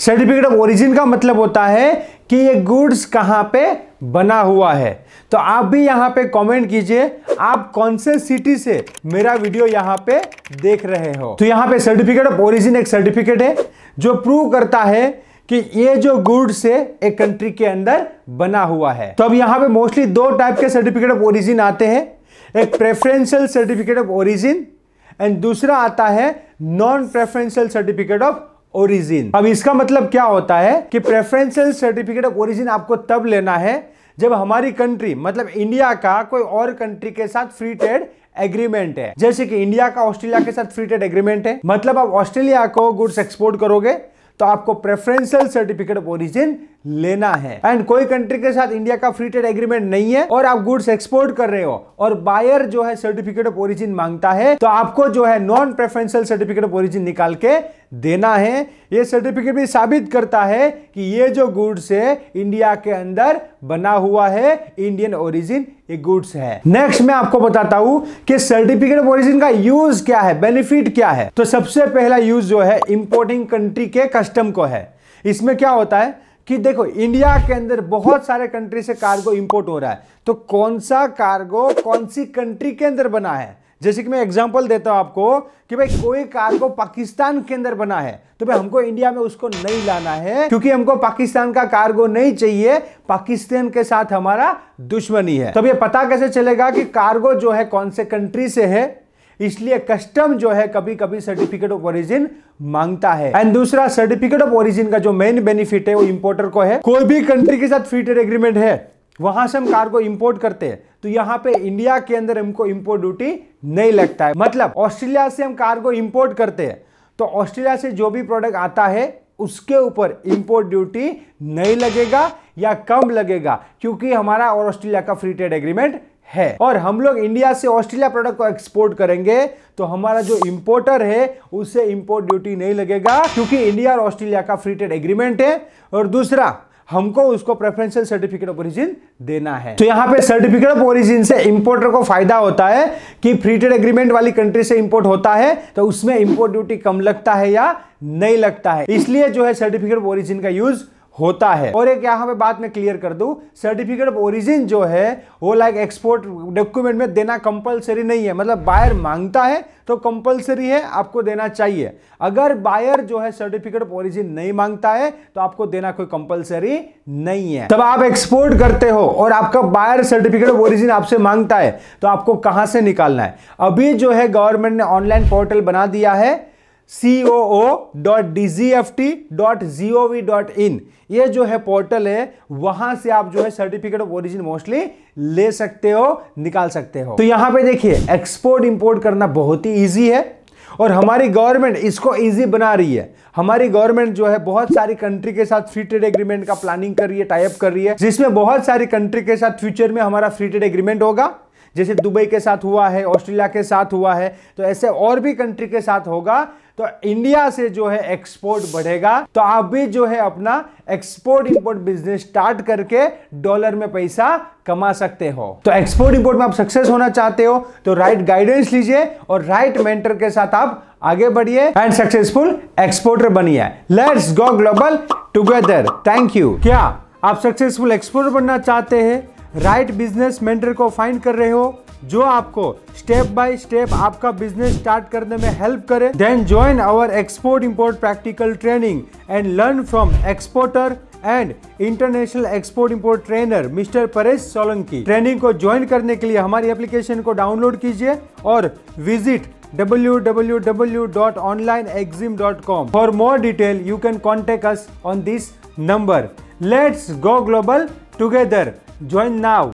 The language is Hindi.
सर्टिफिकेट ऑफ ओरिजिन का मतलब होता है कि ये गुड्स कहां पे बना हुआ है। तो आप भी यहां पे कमेंट कीजिए आप कौन से सिटी से मेरा वीडियो यहां पे देख रहे हो। तो यहां पे सर्टिफिकेट ऑफ ओरिजिन एक सर्टिफिकेट है जो प्रूव करता है कि ये जो गुड्स है एक कंट्री के अंदर बना हुआ है। तो अब यहां पे मोस्टली दो टाइप के सर्टिफिकेट ऑफ ओरिजिन आते हैं, एक preferential certificate of origin and दूसरा आता है non preferential certificate of origin. अब इसका मतलब क्या होता है कि प्रेफरेंशियल सर्टिफिकेट ऑफ ओरिजिन आपको तब लेना है जब हमारी कंट्री मतलब इंडिया का कोई और कंट्री के साथ फ्री ट्रेड एग्रीमेंट है। जैसे कि इंडिया का ऑस्ट्रेलिया के साथ फ्री ट्रेड एग्रीमेंट है, मतलब आप ऑस्ट्रेलिया को गुड्स एक्सपोर्ट करोगे तो आपको प्रेफरेंशियल सर्टिफिकेट ऑफ ओरिजिन लेना है। एंड कोई कंट्री के साथ इंडिया का फ्री ट्रेड एग्रीमेंट नहीं है और आप गुड्स एक्सपोर्ट कर रहे हो और बायर जो है सर्टिफिकेट ऑफ ओरिजिन मांगता है, तो आपको जो है non preferential certificate of origin निकाल के देना है। यह सर्टिफिकेट भी साबित करता है कि ये जो गुड्स है इंडिया के अंदर बना हुआ है, इंडियन ओरिजिन ये गुड्स है। नेक्स्ट मैं आपको बताता हूं कि सर्टिफिकेट ऑफ ओरिजिन का यूज क्या है, बेनिफिट क्या है। तो सबसे पहला यूज जो है इंपोर्टिंग कंट्री के कस्टम को है। इसमें क्या होता है कि देखो इंडिया के अंदर बहुत सारे कंट्री से कार्गो इंपोर्ट हो रहा है, तो कौन सा कार्गो कौन सी कंट्री के अंदर बना है। जैसे कि मैं एग्जांपल देता हूं आपको कि भाई कोई कार्गो पाकिस्तान के अंदर बना है तो भाई हमको इंडिया में उसको नहीं लाना है क्योंकि हमको पाकिस्तान का कार्गो नहीं चाहिए, पाकिस्तान के साथ हमारा दुश्मनी है। तो ये पता कैसे चलेगा कि कार्गो जो है कौन से कंट्री से है, इसलिए कस्टम जो है कभी कभी सर्टिफिकेट ऑफ ओरिजिन मांगता है। एंड दूसरा सर्टिफिकेट ऑफ ओरिजिन का जो मेन बेनिफिट है वो इंपोर्टर को है। कोई भी कंट्री के साथ फ्री ट्रेड एग्रीमेंट है, वहां से हम कार्गो इंपोर्ट करते हैं तो यहां पे इंडिया के अंदर हमको इंपोर्ट ड्यूटी नहीं लगता है। मतलब ऑस्ट्रेलिया से हम कार्गो इंपोर्ट करते हैं तो ऑस्ट्रेलिया से जो भी प्रोडक्ट आता है उसके ऊपर इंपोर्ट ड्यूटी नहीं लगेगा या कम लगेगा क्योंकि हमारा और ऑस्ट्रेलिया का फ्री ट्रेड एग्रीमेंट है। और हम लोग इंडिया से ऑस्ट्रेलिया प्रोडक्ट को एक्सपोर्ट करेंगे तो हमारा जो इंपोर्टर है उसे इंपोर्ट ड्यूटी नहीं लगेगा क्योंकि इंडिया और ऑस्ट्रेलिया का फ्री ट्रेड एग्रीमेंट है और दूसरा हमको उसको प्रेफरेंशियल सर्टिफिकेट ऑफ ओरिजिन देना है। तो यहां पे सर्टिफिकेट ऑफ ओरिजिन से इंपोर्टर को फायदा होता है कि फ्री ट्रेड एग्रीमेंट वाली कंट्री से इंपोर्ट होता है तो उसमें इंपोर्ट ड्यूटी कम लगता है या नहीं लगता है, इसलिए जो है सर्टिफिकेट ऑफ ओरिजिन का यूज होता है। और एक यहां पे बात मैं क्लियर कर दूं, सर्टिफिकेट ऑफ ओरिजिन जो है वो लाइक एक्सपोर्ट डॉक्यूमेंट में देना कंपलसरी नहीं है। मतलब बायर मांगता है तो कंपलसरी है, आपको देना चाहिए। अगर बायर जो है सर्टिफिकेट ऑफ ओरिजिन नहीं मांगता है तो आपको देना कोई कंपलसरी नहीं है। तब आप एक्सपोर्ट करते हो और आपका बायर सर्टिफिकेट ऑफ ओरिजिन आपसे मांगता है तो आपको कहां से निकालना है। अभी जो है गवर्नमेंट ने ऑनलाइन पोर्टल बना दिया है coo.dgft.gov.in। ये जो है पोर्टल है वहां से आप जो है सर्टिफिकेट ऑफ ओरिजिन मोस्टली ले सकते हो, निकाल सकते हो। तो यहां पे देखिए एक्सपोर्ट इंपोर्ट करना बहुत ही इजी है और हमारी गवर्नमेंट इसको इजी बना रही है। हमारी गवर्नमेंट जो है बहुत सारी कंट्री के साथ फ्री ट्रेड एग्रीमेंट का प्लानिंग कर रही है, टाई अप कर रही है, जिसमें बहुत सारी कंट्री के साथ फ्यूचर में हमारा फ्री ट्रेड एग्रीमेंट होगा। जैसे दुबई के साथ हुआ है, ऑस्ट्रेलिया के साथ हुआ है, तो ऐसे और भी कंट्री के साथ होगा। तो इंडिया से जो है एक्सपोर्ट बढ़ेगा तो आप भी जो है अपना एक्सपोर्ट इंपोर्ट बिजनेस स्टार्ट करके डॉलर में पैसा कमा सकते हो। तो एक्सपोर्ट इंपोर्ट में आप सक्सेस होना चाहते हो तो राइट गाइडेंस लीजिए और राइट मेंटर के साथ आप आगे बढ़िए एंड सक्सेसफुल एक्सपोर्टर बनिए। Let's go global together. Thank you. क्या आप सक्सेसफुल एक्सपोर्टर बनना चाहते हैं, राइट बिजनेस मेंटर को फाइंड कर रहे हो जो आपको स्टेप बाय स्टेप आपका बिजनेस स्टार्ट करने में हेल्प करे, then join our export import practical training and learn from exporter and international export import trainer mister Paresh Solanki. Training को ज्वाइन करने के लिए हमारी एप्लीकेशन को डाउनलोड कीजिए और visit www.onlineexim.com। For more detail you can contact us on this number. Let's go global together. Join now.